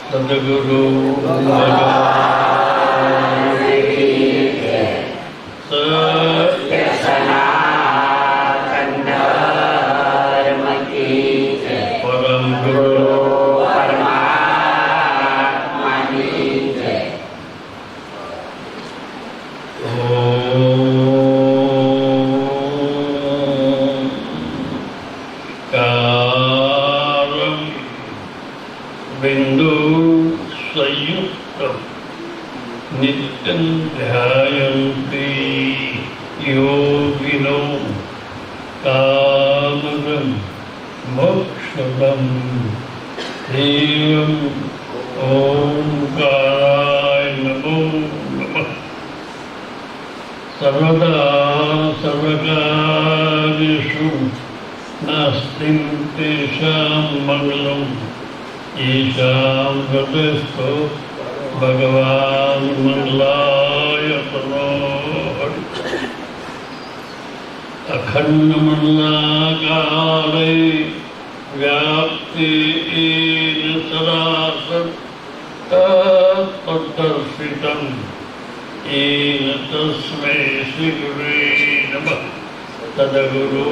સદગુરુ ભગવાન કી જય. સત્ય સનાતન ધર્મ કી જય. પરમ ગુરુ પરમાત્માની જય. ઓમ बिंदु संयुक्त नित्यं ध्यायन्ति योगिनो कामदं मोक्षदं देवं ओंकाराय नमो नमः. सर्वदा सर्वकार्येषु नास्ति तेषां मङ्गलम् ईशां हृदयस्थो भगवान् मंगलायतनो. अखंड मंगलाकारे व्याप्ति येन सरासर तत्पदर्शितं येन तस्मै श्री गुरुवे नमः. सद्गुरु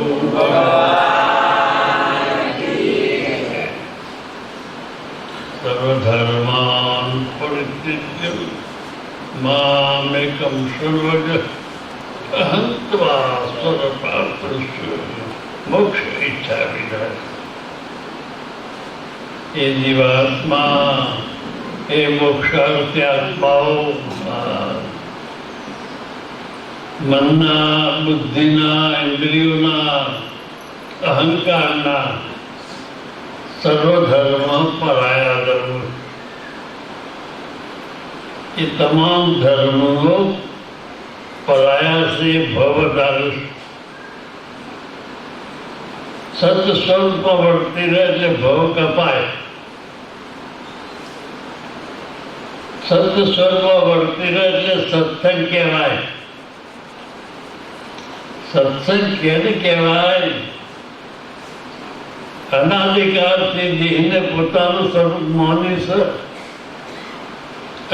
सर्वधर्मान् परित्यज्य मामेकं शरणं अहं त्वा सर्वपात्रस्य मोक्ष इच्छामि. ये जीवात्मा એ મોક્ષાર્થી આત્માઓ મનના, બુદ્ધિના, ઇન્દ્રિયોના, અહંકારના સર્વધર્મ પરાયા ધર્મ. એ તમામ ધર્મો પરાયા છે ભવદાર. સત સ્વરૂપમાં વર્તી રહે એટલે ભવ કપાય. સત સ્વરૂપમાં વર્તી રહે એટલે સત્સંગ કહેવાય. સત્સંગ કેને કહેવાય? અનાદિકાળથી દેહને પોતાનું સ્વરૂપ માની છે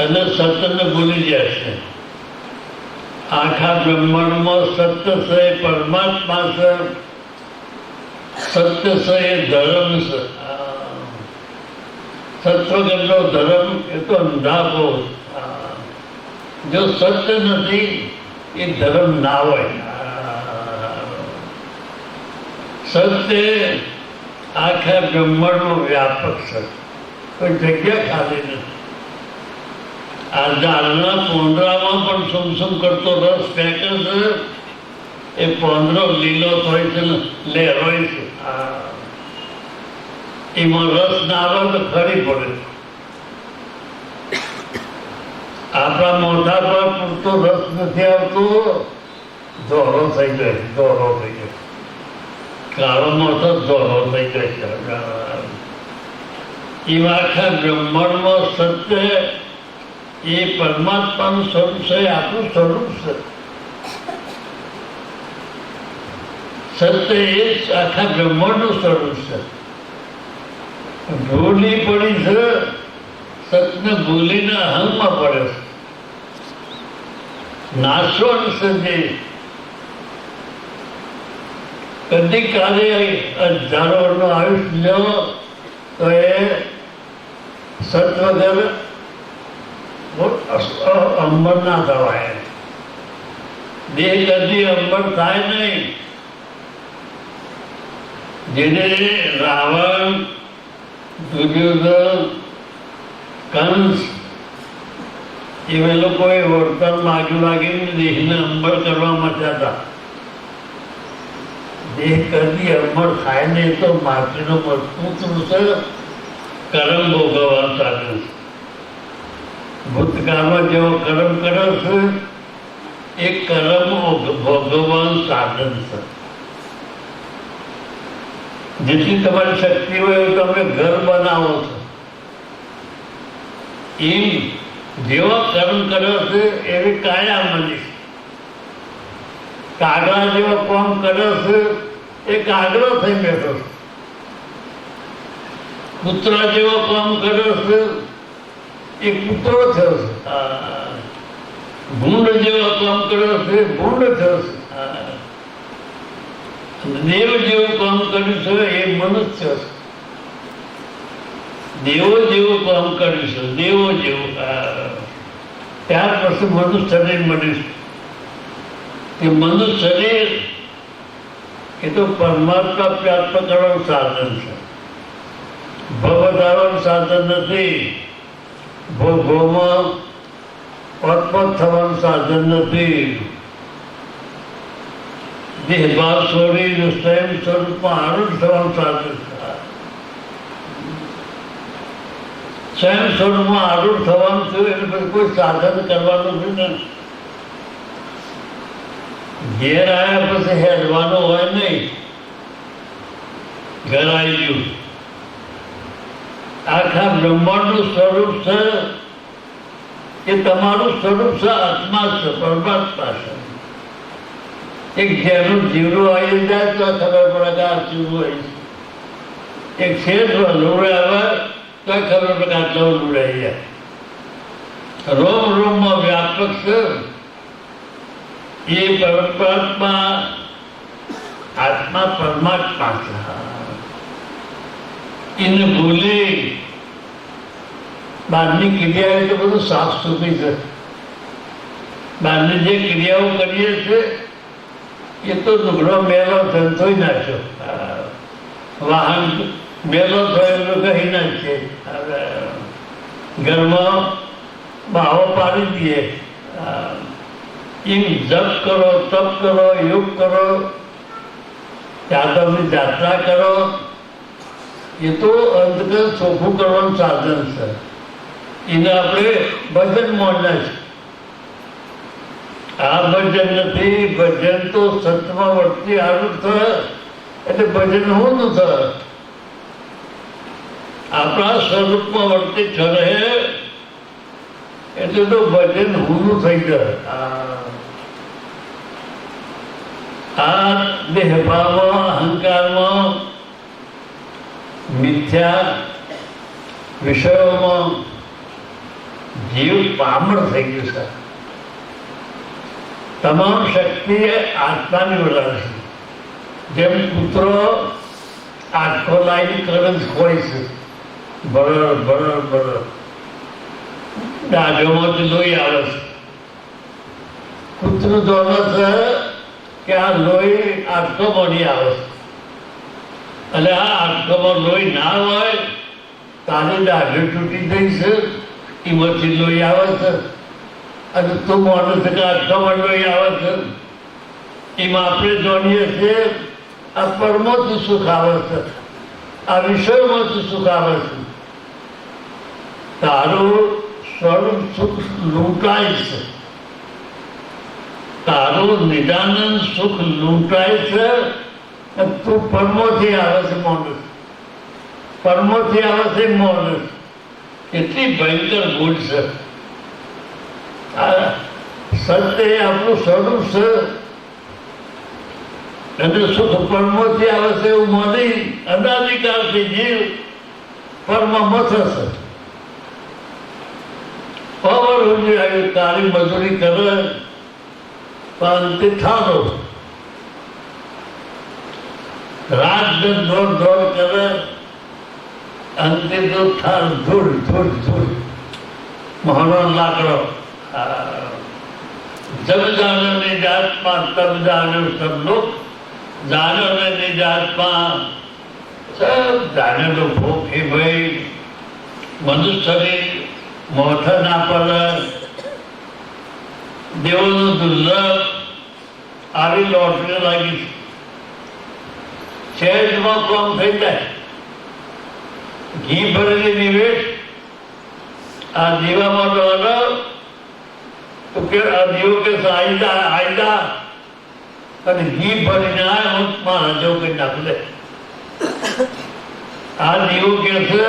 અને સત્યને ભૂલી જાય છે. આખા બ્રહ્માંડમાં સત્ય છે, પરમાત્મા છે. સત્ય છે એ ધર્મ છે. સત્વગરનો ધર્મ એ તો અંધાપો. જો સત્ય નથી એ ધર્મ ના હોય. સત્ય આખા બ્રહ્માંડમાં વ્યાપક છે, કોઈ જગ્યા ખાલી નથી. આ ઝાડના પોંદરામાં પણ સુમસુમ કરતો રસ ફેંકે છે. એ પોંદરો લીલો થાય છે ને લહેરોય છે. એમાં રસ ના આવે તો ખરી પડે. આપણા મોઢા પર પૂરતો રસ નથી આવતો, દોરો થઈ જાય. દોરો થઈ જાય. કાળો મોટો દોરો થઈ જાય. એ આખા બ્રહ્માંડમાં સત્ય એ પરમાત્માનું સ્વરૂપ છે, આપણું સ્વરૂપ છે. સત્ય એ આખા બ્રહ્માંડનું સ્વરૂપ છે. ભૂલી પડી છે, સતને ભૂલીને અહંમાં પડે છે. નાશવન છે જે કદી કાલે હજારો વર્ષનું આયુષ્ય લો તો એ સત વગર અંબર ના થવાય. દેહ કદી અંબર થાય નહીં. જેને રાવણ, દુર્યોધન, કંસ એ લોકોએ વર્તન માગ્યું લાગીને દેહને અંબર કરવા મચ્યા હતા. દેહ કદી અમર થાય નહીં તો માટીનો મજબૂત છે. કર્મ ભોગવવા સાધન. ભૂતકાળમાં જેવો કર્મ કરે છે એ કર્મ ભોગવવાનું સાધન છે. જેટલી તમારી શક્તિ હોય એવું તમે ઘર બનાવો છો. એમ જેવો કર્મ કર્યો છે એવી કાયા મળી. કાગડા જેવો કામ કર્યો છે એ કાગડો થઈ બેઠો છે. કૂતરા જેવો કામ કર્યો છે એ કૂતરો થયો છે. ભૂંડ જેવો કામ કર્યો છે, ભૂંડ થયો છે. દેવ જેવું કામ કર્યું છે એ મનુષ્ય છે. દેવો જેવું કામ કર્યું છે, દેવો જેવું. ત્યાર પછી મનુષ્ય શરીર મળ્યું છે. એ મનુષ્ય શરીર એ તો પરમાત્મા પ્રાપ્ત કરવાનું સાધન છે, ભવ ધારવાનું સાધન નથી. ભોગોમાં પતપત થવાનું સાધન નથી. દેહ ભાવ છોડી સ્વયં સ્વરૂપમાં આરૂઢ થવાનું સાધન છે. સ્વયં સ્વરૂપમાં આરૂઢ થવાનું થયું એટલે પછી કોઈ સાધન કરવાનું છે ને. ઘેર આવ્યા પછી હેડવાનું હોય નહીં. ઘર આવી ગયું, આખા બ્રહ્માંડનું સ્વરૂપ છે એ તમારું સ્વરૂપ છે, આત્મા છે, પરમાત્મા છે. એક ઘેરનું જીવડું આવી જાય તો ખબર પડે કે આ જીવડું આવી છે. એક શેઠ લૂડે આવે તો ખબર પડે કે આટલા લૂડાઈ જાય. રોમ રોમમાં વ્યાપક છે એ પરમાત્મા, આત્મા પરમાત્મા છે. એને ભૂલી બહારની ક્રિયાઓ તો બધું સાફ સુથરી છે. બહારની જે ક્રિયાઓ કરીએ છીએ એ તો લુગડો મેલો ધોઈ નાખ્યો, વાહન મેલો થયેલો કહી નાખીએ, ઘરમાં બાવો પાડી દઈએ. એમ જપ કરો, તપ કરો, યોગ કરો, યાદવની જાત્રા કરો, એ તો અંતકર ચોખ્ખું કરવાનું સાધન છે. એને આપણે ભજન માનના છે. આ ભજન નથી. ભજન તો સત્યમાં વર્તી આરૂઢ થાય એટલે ભજન હું ન થાય. આપણા સ્વરૂપમાં વર્તી ઠરે એટલે તો ભજન હુંનું થઈ જાય. આ દેહભાવમાં, અહંકારમાં, મિથ્યા વિષયોમાં જીવ પામર થઈ ગયું છે. તમામ શક્તિ આત્માની વધારે છે. જેમ કૂતરો આંખો લાઈન કરંજ હોય છે, બરડ બરડ બરડ ડાઢોમાંથી લોહી આવે છે. કૂતરું જોવે છે કે આ લોહી આંખો બની આવે છે. અને આ આંખોમાં લોહી ના હોય તારી દાઢી તૂટી ગઈ છે, એમાંથી લોહી આવે છે. અને તું માનું છે કે આંખોમાં લોહી આવે છે. એમાં આપણે જાણીએ છીએ આ પરમોથી સુખ આવે છે, આ વિષયોમાંથી સુખ આવે છે. તારું સ્વરૂપ સુખ લૂંટાય છે, તારું નિદાનંદ સુખ લૂંટાય છે. તું પરમોથી આવે છે માણસ, પરમોથી આવે છે માણસ. એટલી ભયંકર ભૂલ છે. આ સત્ય આપણું સ્વરૂપ છે અને સુખ પરમોથી આવે છે એવું માની અનાધિકારથી જીવ પરમમાં થશે. પાવર ઉડી આવ્યું, તારી મજૂરી કરે પણ તે ઠારો. રાત દોડ દોડ કરે, અંતે તો ઠાર ધૂળ ધૂળ ધૂળ મહાનો લાકડો. જબ જાનો નિજાતમાં તબ જાન્યો સબ લોક, જાનો ને નિજાતમાં સબ જાણેલો ભોગ. એ ભાઈ મનુષ્ય શરીર મોઠા ના પડે, દેવોનું દુર્લભ. આવી લોટરી લાગી શહેરમાં કામ થઈ જાય. ઘી ભરેલી નિવેશ આ દીવામાં ડોલો તો કે આ દીવો કે આયદા અને ઘી ભરીને આ હું મારા જેવું કઈ નાખું દે. આ દીવો કે છે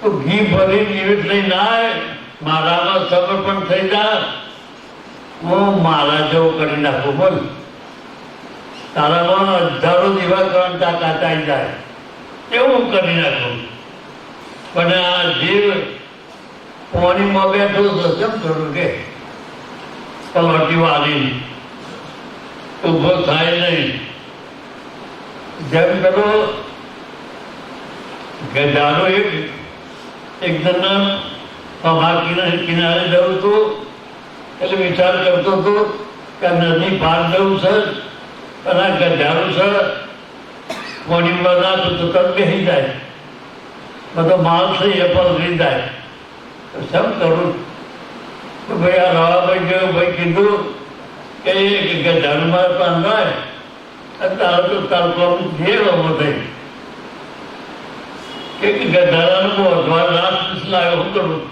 તો ઘી ભરી નિવેશ લઈને આય, મારામાં સમર્પણ થઈ જાય, હું મારા જેવું કરી નાખું. બોલ, તારામાં હજારો દીવા કરવાની તાકાત આવી જાય, એવું કરી નાખું. પણ આ જીવ પાણીમાં બેઠો હતો કેમ થોડું કે પલોટી વાળી ઊભો થાય નહીં. જેમ પેલો ગધારો એક જણ કિનારે જવું હતું એટલે વિચાર કરતો હતો કે નદી પાર જવું છે અને આ ગધારું છે પાણીમાં નાખું તો તર બેસી જાય, બધો માલ છે એ પલરી જાય. શમ કરું તો ભાઈ આ રવાભાઈ ગયો ભાઈ કીધું કે ગધારમાં બાંધાય તારે તો તાલકોનું ઘેર ઉભો થઈ કે ગધારાનું બોધવા રાસ લાવ્યો. શું કરું?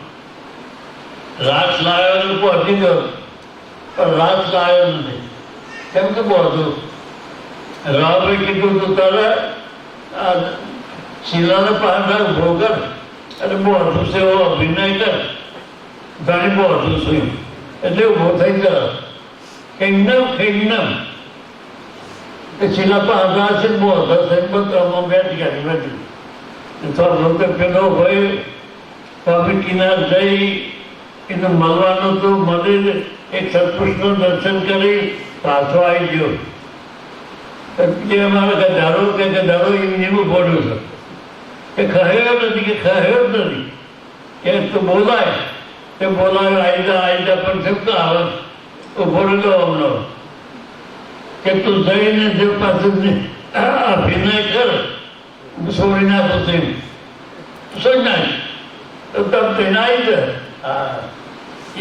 રાસ લાવ્યો પહોંચી ગયો પણ રાસ લાવ્યો નથી. કેમ કે બોધું રવાભાઈ કીધું તું તારે આ શિલાને પાંડા ઉભો કર અને બોધું છે એવો અભિનય કર. ઘણી બોધું છું એટલે ઉભો થઈ ગયો. ખિન્નમ શિલા પાંડા છે બોધો છે બધામાં બેઠ ગયા બેઠી. થોડો પેલો ભાઈ પવિત્ર કિનાર જઈ એને મળવાનું હતું. મળી એક સત્પુરુષનું દર્શન કરી પાછો આવી ગયો. જે અમારા ગધારો કે ગધારો એવું બોલ્યું છે કે ખહેરો નથી કે ખહેરો નથી કે તું બોલાય તે બોલાયો આઈદા પણ શબ્દ આવે તો બોલેલો હમણો કે તું જઈને જે પાછું અભિનય કર છોડી નાખો છે છોડી નાખ તો તમે આવી જાય.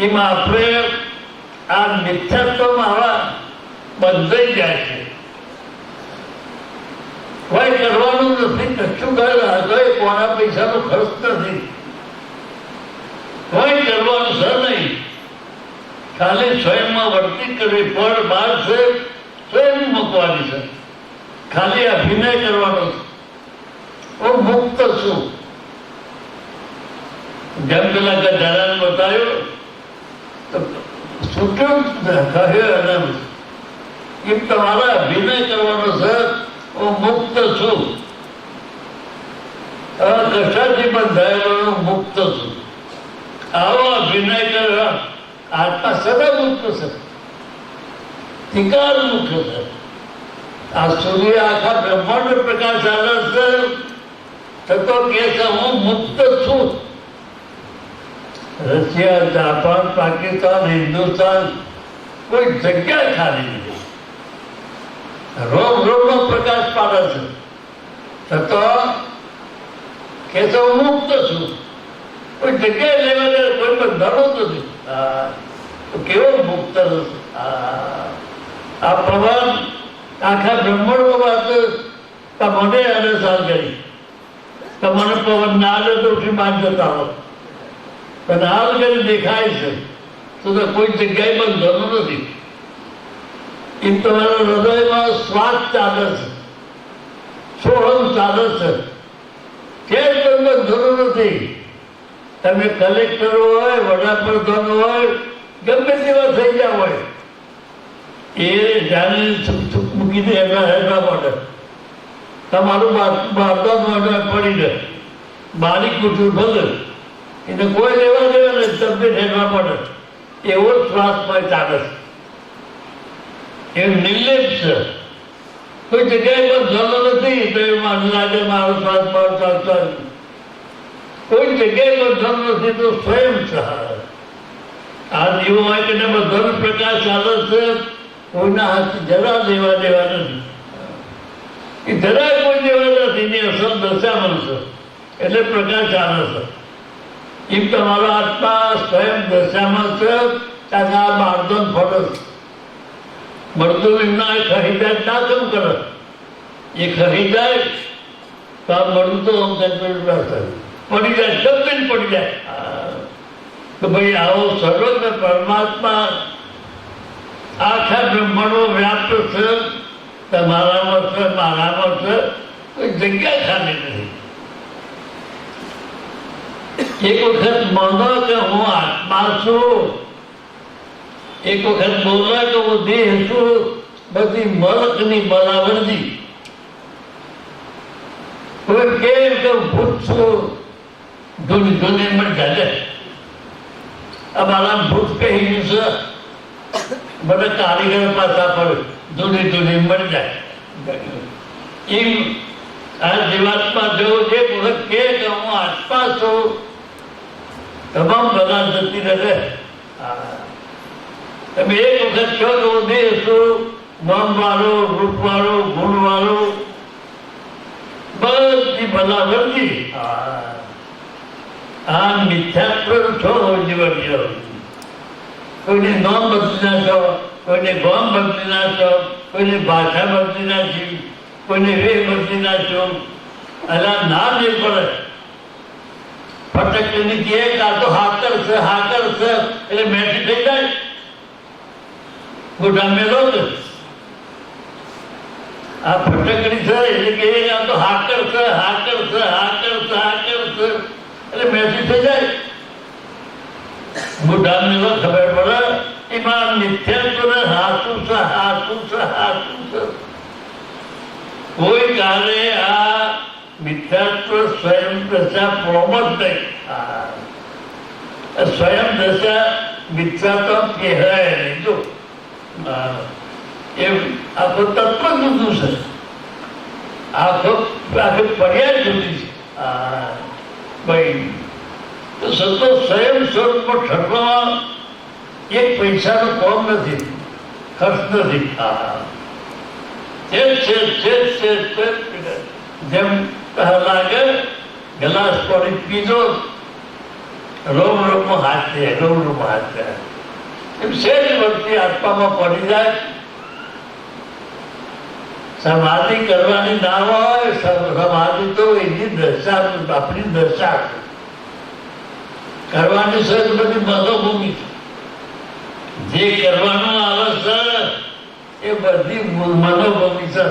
એમાં આપણે આ મિથ્યાત્વમાં આવા બંધાઈ જાય છે. કોઈ કરવાનું નથી, કશું કરેલા કોઈ કોના પૈસાનો ખર્ચ નથી, કોઈ કરવાનું છે નહીં. ખાલી સ્વયંમાં વર્તી કરવી પર બહાર છે સ્વયં મૂકવાની છે. ખાલી અભિનય કરવાનો છે. હું મુક્ત છું. જેમ પેલા ગધારાને બતાવ્યો તો છૂટ્યું કહ્યું અને એમ તમારે અભિનય કરવાનો છે. હું મુક્ત છું. કશાથી બંધાયેલો મુક્ત છું. આવો અભિનય કરવા આત્મા સદા મુક્ત છે, ધિકાર મુક્ત છે. આ સૂર્ય આખા બ્રહ્માંડ પ્રકાશ આવે છે થતો કે હું મુક્ત છું. રશિયા, જાપાન, પાકિસ્તાન, હિન્દુસ્તાન કોઈ જગ્યા ખાલી નથી. રોમ રોમનો પ્રકાશ પાડે છે થતો કે હું મુક્ત છું. કોઈ જગ્યાએ લેવા દે કોઈ બંધારો નથી. તો કેવો મુક્ત આ પવન આખા બ્રહ્માંડમાં વાત મને અને સાલ કરી તમને પવન ના આવે તો ઉઠી બહાર જતા હો પણ હાલ કરી દેખાય છે તો કોઈ જગ્યાએ બંધારો નથી. એમ તમારા હૃદયમાં શ્વાસ ચાલે છે, સોહમ ચાલે છે. ક્યાંય તમને જરૂર નથી. તમે કલેક્ટર હોય, વડાપ્રધાન હોય, ગમે તેવા થઈ ગયા હોય એ જાણે મૂકી દે એના માટે તમારું બારદાન માટે પડી જાય. બારીક કુટુંબ ભલે એને કોઈ લેવા દેવા ને તમને ઠેરવા પડે એવો શ્વાસમાં ચાલે છે. એ નિર્લેપ છે. કોઈ જગ્યાએ પણ જલો નથી તો એમાં લાગે મારો શ્વાસ મારો શ્વાસ. કોઈ જગ્યાએ પણ જલ નથી તો સ્વયં છે. આ દીવો હોય કે બધાનો પ્રકાશ ચાલે છે. કોઈના હાથ જરા દેવા નથી. એ જરા કોઈ દેવા નથી. એની અસર દશામાં છે એટલે પ્રકાશ ચાલે છે. એમ તમારો આત્મા સ્વયં દશામાં છે. ત્યાં આ બારદન ફરજ મળતું એમના ખરીદાય ના કેમ કરે? એ ખરીદાય તો આ મળતું તો આમ પડી જાય, શબ્દ પડી જાય. તો ભાઈ આવો સર્વજ્ઞ પરમાત્મા આખા બ્રહ્માંડો વ્યાપ્ત છે. તમારામાં છે, મારામાં છે. કોઈ જગ્યા ખાલી નથી. એક વખત માનો કે હું આત્મા છું, એક વખત બોલા કે હું દેહ છું. બધી મલકની બરાબરથી કોઈ કેમ કે ભૂત છું ધૂની ધૂની મને ચાલે અમારા ભૂત કહી છે બધા કારીગર પાછા પર જૂની જૂની મળી જાય એમ આ જીવાત્મા જો એક વખત કે હું આત્મા છું તમામ બધા જતી રહે તમે એક વખત છો કે હું દેહ છું મન વાળો રૂપ વાળો ગુણ વાળો બધી ભલા વર્ગી આ મિથ્યાત્વ છો જીવન કોઈને નામ બદલી નાખો કોઈને ગામ બદલી નાખો કોઈને ભાષા બદલી નાખી કોઈને વે બદલી નાખ્યો અલા ના દે પડે ફટકની કે આ તો હાકર છે એટલે મેથી થઈ જાય ગોઠા મેલો છે આ ફટકડી છે એટલે કે આ તો હાકર છે એટલે મેથી થઈ જાય ગોઠા મેલો ખબર પડે એમાં નિત્યત્વ હાથું છે કોઈ કાલે આ મિથ્યાત્વ સ્વયં દશા પ્રોમત નહીં સ્વયં દશા મિથ્યાત્વ કહેવાય નહીં જો એ આખો તત્વ જુદું છે આખી પર્યાય જુદી છે ભાઈ તો સતો સ્વયં સ્વરૂપમાં ઠરવામાં એક પૈસાનો કોમ નથી ખર્ચ નથી જેમ લાગે ગ્લાસ પાણી પીધો રોમ હાથ છે એમ સેજ વખતે આત્મામાં પડી જાય સમાધિ કરવાની ના હોય સમાધિ તો એની દશા આપણી દશા કરવાની સર બધી મનોભૂમિ જે કરવાનું આવે છે એ બધી મનોભૂમિ છે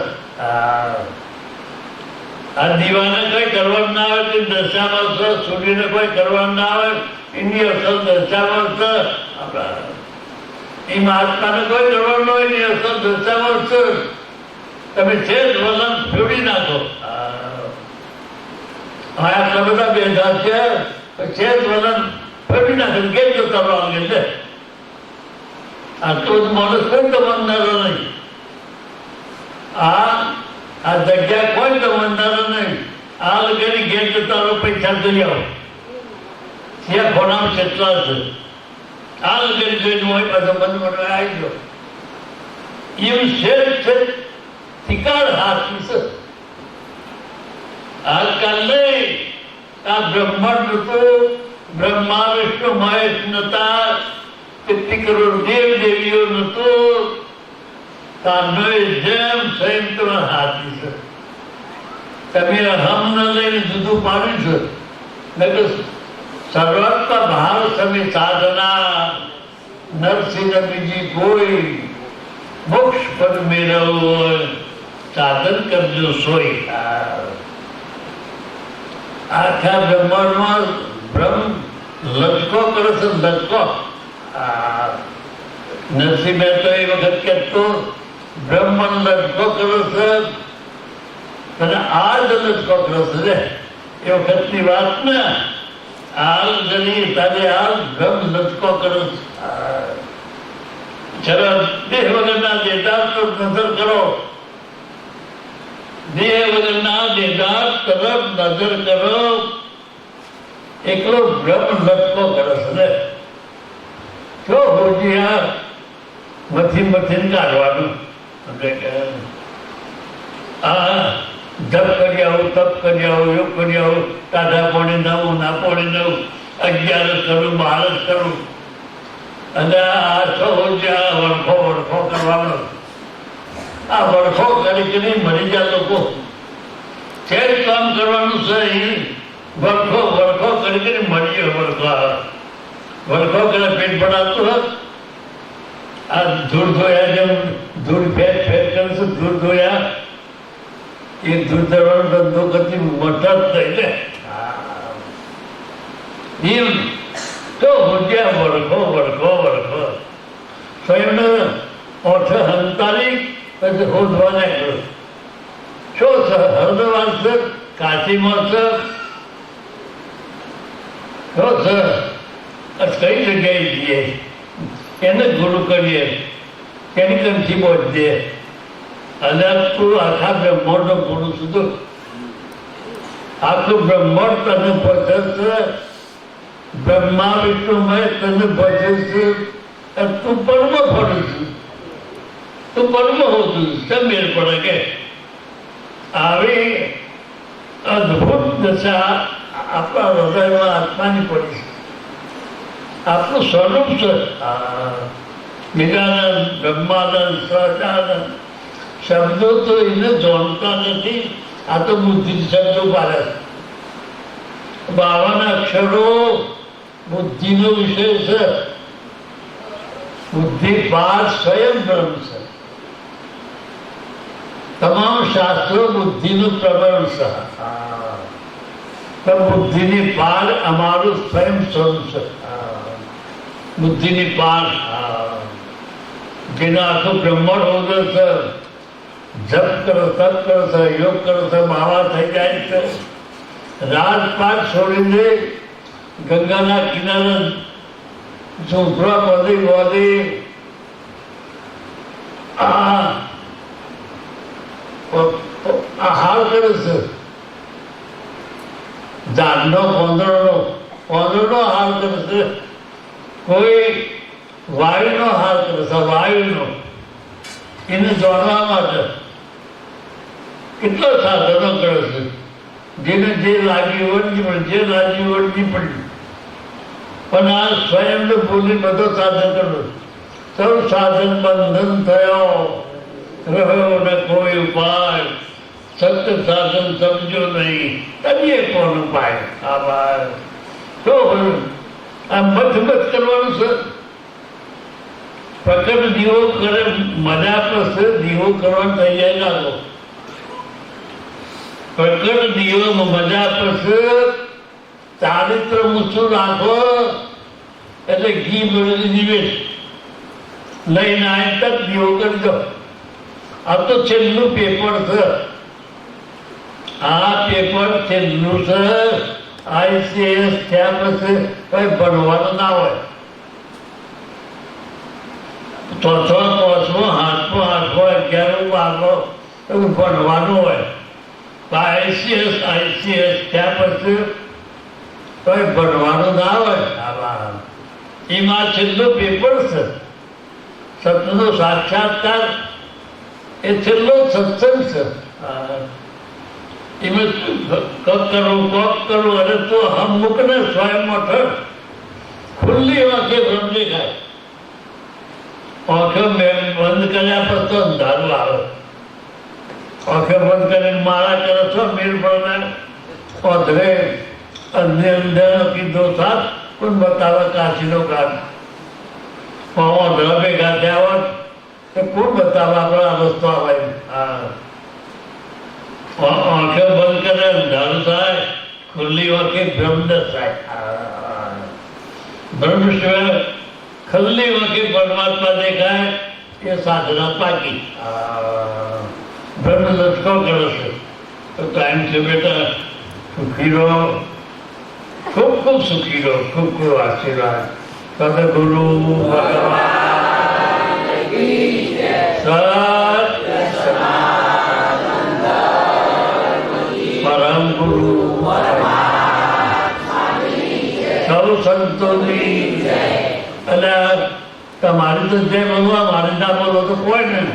આ દીવાને કઈ કરવાનું ના આવે તે દશામાં છે સૂર્યને કોઈ કરવાનું ના આવે એની અસર દશામાં છે એ મહાત્માને કોઈ કરવાનું હોય એની અસર દશામાં છે તમે છે જ વલણ ફેરવી નાખો આ બધા બેઠા છે છે જ વલણ ફેરવી નાખો કેમ તો કરવાનું એટલે આટલો માણસ કોઈ દમનનારો નહીં આ જગ્યા કોઈ દમનનારો નહીં આ લગેની ઘેર જતા પૈસા જોઈ આવો ત્યાં ખોનામ કેટલા છે આ લગેની જોઈને હોય પાછો મન આવી ગયો એવું છે શિકાર હાથની છે આજકાલ નહીં આ બ્રહ્માંડ હતું બ્રહ્મા વિષ્ણુ મહેશ નતા કેટલી કરોડ દેવ દેવીઓ નતો તાનો જેમ સ્વયં તમારા હાથની છે તમે અહમ ન લઈને જુદું પાડ્યું છે સર્વાત્મા ભાવ સમી સાધના નરસિંહ બીજી કોઈ મોક્ષ પદ મેળવવું હોય સાધન કરજો સોય આખા બ્રહ્માંડમાં બ્રહ્મ લચકો કરે છે લચકો નરસિંહ મહેતા એ વખત કહેતો બ્રહ્મ લચકો કરે છે અને આ જ લચકો કરે છે એ વખતની વાત ને હાલ જરી તારે હાલ બ્રહ્મ લચકો કરે છે દેહ વગરના દેદાર તરફ નજર કરો દેહ વગરના દેદાર તરફ નજર કરો એકલો બ્રહ્મ લચકો કરે છે જો હોજી મથી કાઢવાનું આ જપ કરી આવું તપ કરી આવું યોગ કરી આવું ટાઢા પોણે નવું ના પોણે નવું 11 કરું 12 કરું અને આ છો હોજી વળખો કરવાનો આ વળખો કરી મરી જાય લોકો છે જ કામ કરવાનું છે વળખો કરી મરી ગયો વળખો કરે પેટ પડાતું હોત આ ધૂળ ધોયા જેમ ધૂળ ફેર કરે છે ધૂળ ધોયા એ ધૂળ ધરવાનો ધંધો કરતી મોટા જ થઈ ને એમ તો હોજ્યા વળખો સ્વયં ઓઠ હંતાલી પછી હોદવાને કર્યું શું છે હરદવાર છે કાશીમાં છે શું છે કઈ જગ્યાએ જઈએ, એને ગુરુ કરીએ, કેની કંઠી પહોંચીએ. અને તું આખા બ્રહ્માંડનો પુરુષ હતો, આખું બ્રહ્માંડ તને પહોંચે છે, બ્રહ્મા વિષ્ણુમય તને પહોંચે છે, તું પરમ ફરું છું, તું પરમ હોતું કેમ મેળ પડે કે આવી અદભુત દશા આપણા હૃદયમાં આત્માની પડી છે. આપણું સ્વરૂપ છે નિરાનંદ, બ્રહ્માનંદ, સહજાનંદ. શબ્દો તો એને જાણતા નથી, આ તો બુદ્ધિ શબ્દો પાડે છે. 52 અક્ષરો બુદ્ધિનો વિષય છે. બુદ્ધિ પાર સ્વયં બ્રહ્મ છે. તમામ શાસ્ત્રો બુદ્ધિનું પ્રબળ છે. પણ બુદ્ધિની પાર અમારું સ્વયં સ્વરૂપ છે. બુદ્ધિની પાર જેના આખું બ્રહ્માંડ હોદર છે. જપ કરો, તપ કરો છો, યોગ કરો છો, બાવા થઈ જાય છે. રાજપાટ છોડીને ગંગાના કિનારે ઝૂંપડા બધી બોધી હાલ કરે છે. ઝાડનો પોંદરનો હાલ કરે છે, કોઈ વાયુનો હાલ કરે છે, વાયુનો. એને જાણવા માટે કેટલા સાધનો કરે છે. જેને જે લાગી વળગી પડે, જે લાગી વળગી પડી. પણ આ સ્વયંને ભૂલી બધો સાધન કર્યો. સૌ સાધન બંધન થયો, રહ્યો ને કોઈ ઉપાય. સત્ય સાધન સમજો નહીં, તને કોણ ઉપાય. આભાર. તો આ મત કરવાનું છે. પ્રકટ દીવો કરે, મજા પડશે. દીવો કરવાની તૈયારી રાખો. પ્રકટ દીવોમાં મજા પડશે. ચારિત્ર મૂછું રાખો, એટલે ઘી બળેલી નિવેશ લઈને આવે તક દીવો કરી દો. આ તો છેલ્લું પેપર છે. આ પેપર છેલ્લું છે. ICS થયા પછી કઈ ભણવાનું ના હોય. ચોથો, પાંચમો, આઠમો, 11મો, 12મો ભણવાનું હોય. ICS થયા પછી કઈ ભણવાનું ના હોય. એમાં છેલ્લું પેપર છે. સત્યનો સાક્ષાત્કાર એ છેલ્લો સત્સંગ છે. એમાં કોક કરું અને તો હમ મૂકને સ્વયંમાં ઠર. ખુલ્લી વાંખે બ્રહ્મ દેખાય. આંખો બંધ કર્યા પછી તો અંધારું આવે. આંખો બંધ કરીને માળા કરો છો, મીર પડે ઓધરે અન્ય અંદર કીધો સાથ પણ બતાવે કાશીનો કાઢ. ઓધરા ભેગા થયા હોત તો કોણ બતાવે આપણે આ રસ્તો આવે. આંખો બંધ કરે અંધારું થાય, ખુલ્લી વાંખે બ્રહ્મ થાય. બ્રહ્મ સિવાય ખુલ્લી વાંખે પરમાત્મા દેખાય એ સાધના પાકી. બ્રહ્મ લટકો કરે છે. તો ટાઈમ છે બેટા, સુખી રહો, ખૂબ ખૂબ સુખી રહો. ખૂબ ખૂબ આશીર્વાદ. સદગુરુ ભગવાન પરમ ગુરુ સૌ સંતોની. અને તમારી તો જેમ મારી ના બોલો તો કોઈ નહીં.